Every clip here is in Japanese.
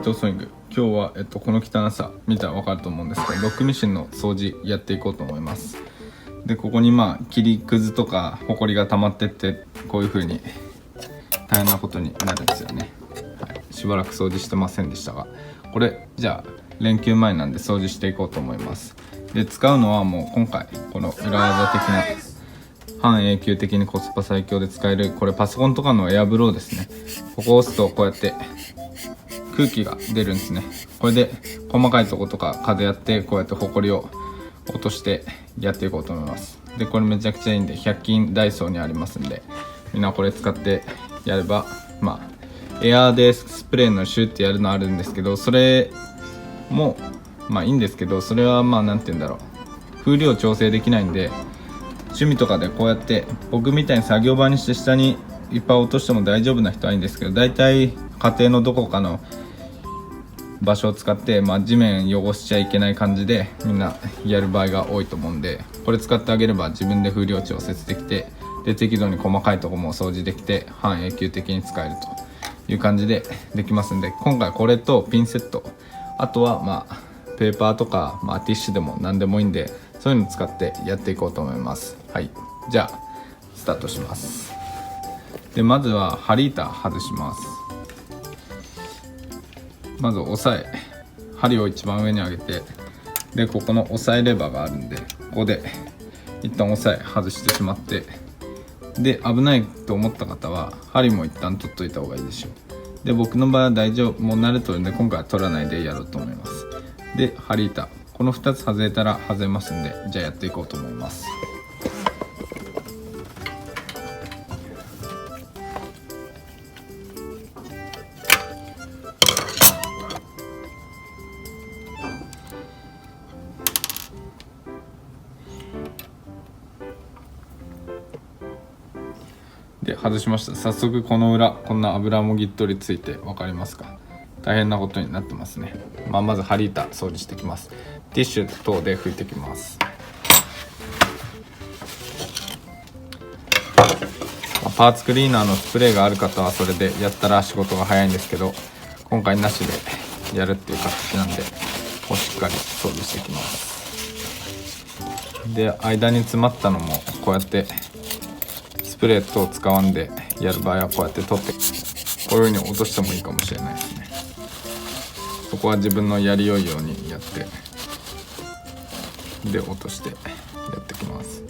適当ソーイング。今日は、この汚さ見たら分かると思うんですけど、ロックミシンの掃除やっていこうと思います。でここに切りくずとかホコリが溜まってって、こういう風に大変なことになるんですよね。しばらく掃除してませんでしたが、これじゃあ連休前なんで掃除していこうと思います。で使うのはもう今回この裏技的な半永久的にコスパ最強で使える、これパソコンとかのエアブローですね。ここを押すとこうやって空気が出るんですね。これで細かいとことか風やって、こうやってホコリを落としてやっていこうと思います。でこれめちゃくちゃいいんで、100均ダイソーにありますんで、みんなこれ使ってやれば、エアーでスプレーのシューってやるのあるんですけど、それもいいんですけど、それはなんて言うんだろう、風量調整できないんで、趣味とかでこうやって僕みたいに作業場にして下にいっぱい落としても大丈夫な人はいいんですけど、大体家庭のどこかの場所を使って、地面汚しちゃいけない感じでみんなやる場合が多いと思うんで、これ使ってあげれば自分で風量調節できて、で適度に細かいところも掃除できて、半永久的に使えるという感じでできますんで、今回これとピンセット、あとはペーパーとか、ティッシュでも何でもいいんで、そういうの使ってやっていこうと思います。はい、じゃあスタートします。でまずは針板外します。まず押さえ、針を一番上に上げて、でここの押さえレバーがあるんで、ここで一旦押さえ外してしまって、で危ないと思った方は針も一旦取っといた方がいいでしょう。で僕の場合は大丈夫、もう慣れとるんで今回は取らないでやろうと思います。で針板、この2つ外れたら外れますんで、じゃあやっていこうと思います。で外しました。早速この裏、こんな油もぎっとりついて分かりますか？大変なことになってますね。まず針板掃除していきます。ティッシュ等で拭いていきます。パーツクリーナーのスプレーがある方はそれでやったら仕事が早いんですけど、今回なしでやるっていう形なんで、こうしっかり掃除していきます。で間に詰まったのもこうやってスプレー等使わんでやる場合はこうやって取って、こういう風に落としてもいいかもしれないですね。そこは自分のやりよいようにやって、で落としてやってきます。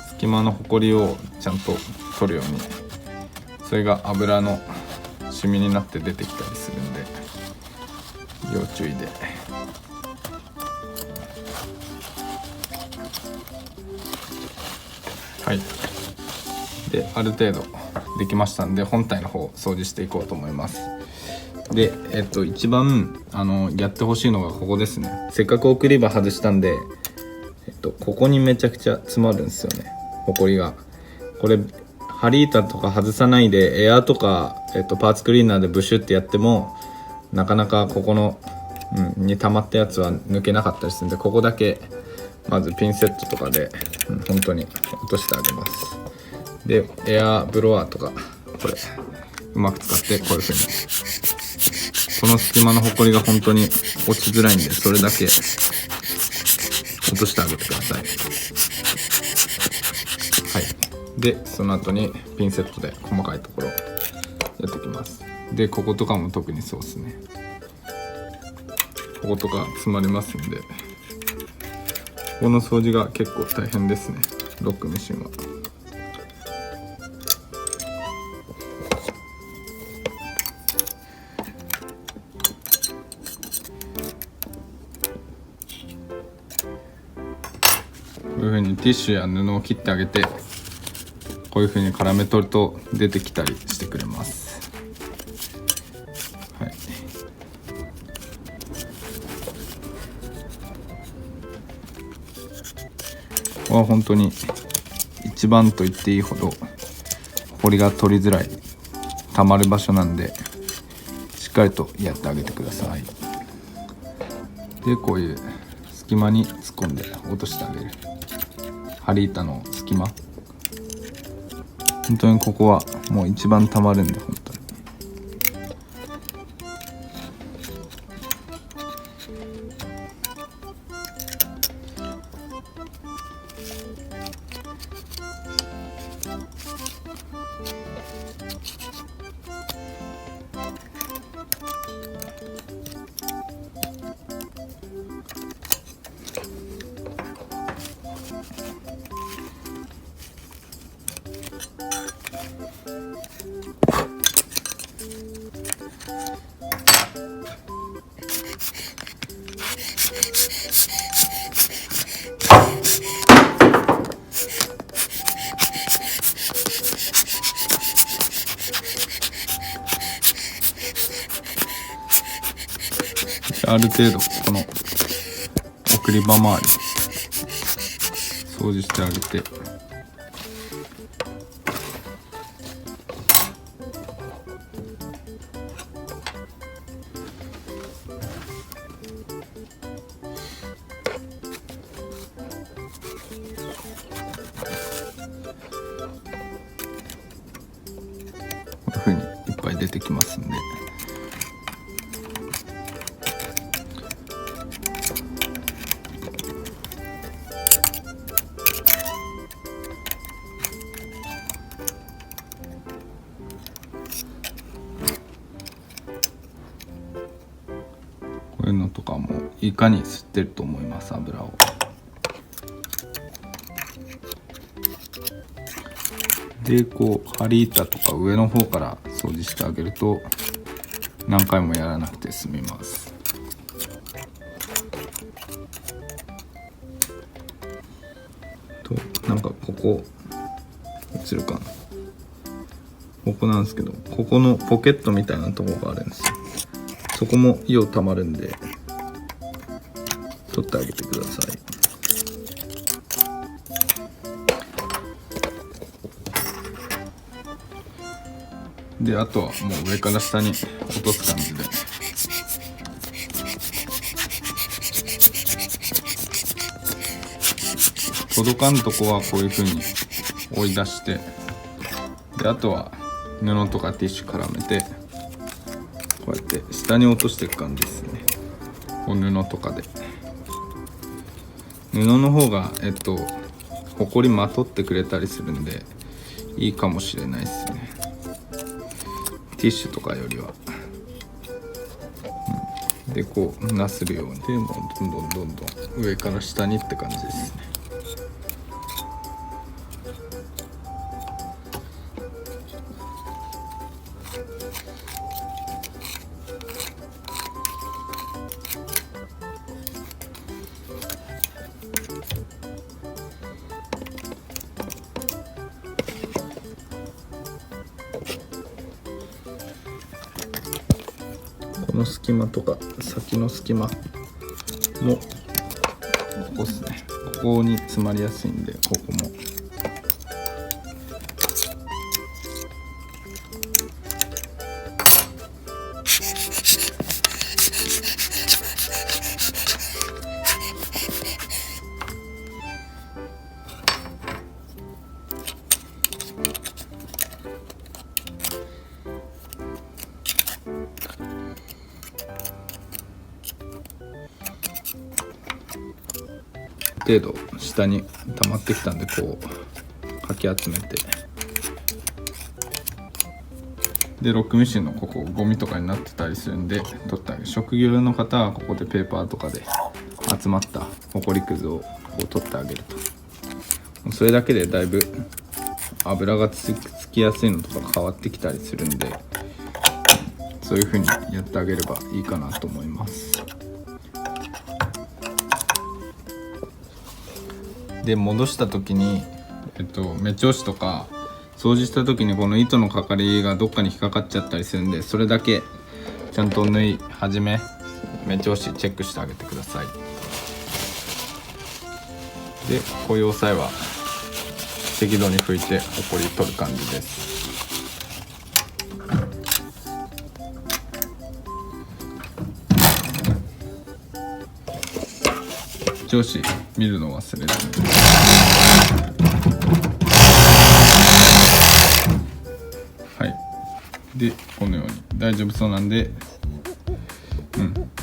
隙間のほこりをちゃんと取るように、それが油のシミになって出てきたりするんで要注意で。はい、である程度できましたんで、本体の方を掃除していこうと思います。で一番やってほしいのがここですね。せっかく送り場外したんで、ここにめちゃくちゃ詰まるんですよね、ほこりが。これ針板とか外さないでエアーとか、パーツクリーナーでブシュってやってもなかなかここの、に溜まったやつは抜けなかったりするんで、ここだけまずピンセットとかで、本当に落としてあげます。でエアーブロワーとかこれうまく使って、こういう風にこの隙間のほこりが本当に落ちづらいんで、それだけ落としてあげてください。はい、でその後にピンセットで細かいところやってきます。でこことかも特にそうですね。こことか詰まりますんで、この掃除が結構大変ですね、ロックミシンは。こういう風にティッシュや布を切ってあげて、こういう風に絡め取ると出てきたりしてくれます。はい、ここは本当に一番と言っていいほどほこりが取りづらい、たまる場所なんで、しっかりとやってあげてください。でこういう隙間に突っ込んで落としてあげる。針板の隙間、本当にここはもう一番たまるんで、本当にある程度この送り場周り掃除してあげて、こういう風にいっぱい出てきますんで、こういうのとかもいかに吸ってると思います、油を。でこう針板とか上の方から掃除してあげると何回もやらなくて済みます。となんかここ映るかな、ここなんですけど、ここのポケットみたいなところがあるんですよ。そこも硫黄たまるんで取ってあげてください。であとはもう上から下に落とす感じで、届かんとこはこういう風に追い出して、であとは布とかティッシュ絡めてこうやって下に落としていく感じですね。こう布とかで、布の方がほこりまとってくれたりするんでいいかもしれないですね、ティッシュとかよりは。でこうなするように、でもうどんどんどんどん上から下にって感じですね。この隙間とか先の隙間もここですね、ここに詰まりやすいんで、ここも程度下に溜まってきたんで、こうかき集めて、でロックミシンのここゴミとかになってたりするんで取ってあげる。職業用の方はここでペーパーとかで集まったホコリくずをこう取ってあげると、それだけでだいぶ油がつきやすいのとか変わってきたりするんで、そういう風にやってあげればいいかなと思います。で戻した時に、目調子とか掃除した時にこの糸のかかりがどっかに引っかかっちゃったりするんで、それだけちゃんと縫い始め目調子チェックしてあげてください。でこういう押さえは適度に拭いてほこり取る感じです。調子見るの忘れずに。はい。でこのように大丈夫そうなんで、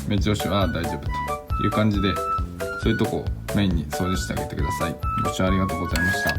目調子は大丈夫という感じで、そういうとこをメインに掃除してあげてください。ご視聴ありがとうございました。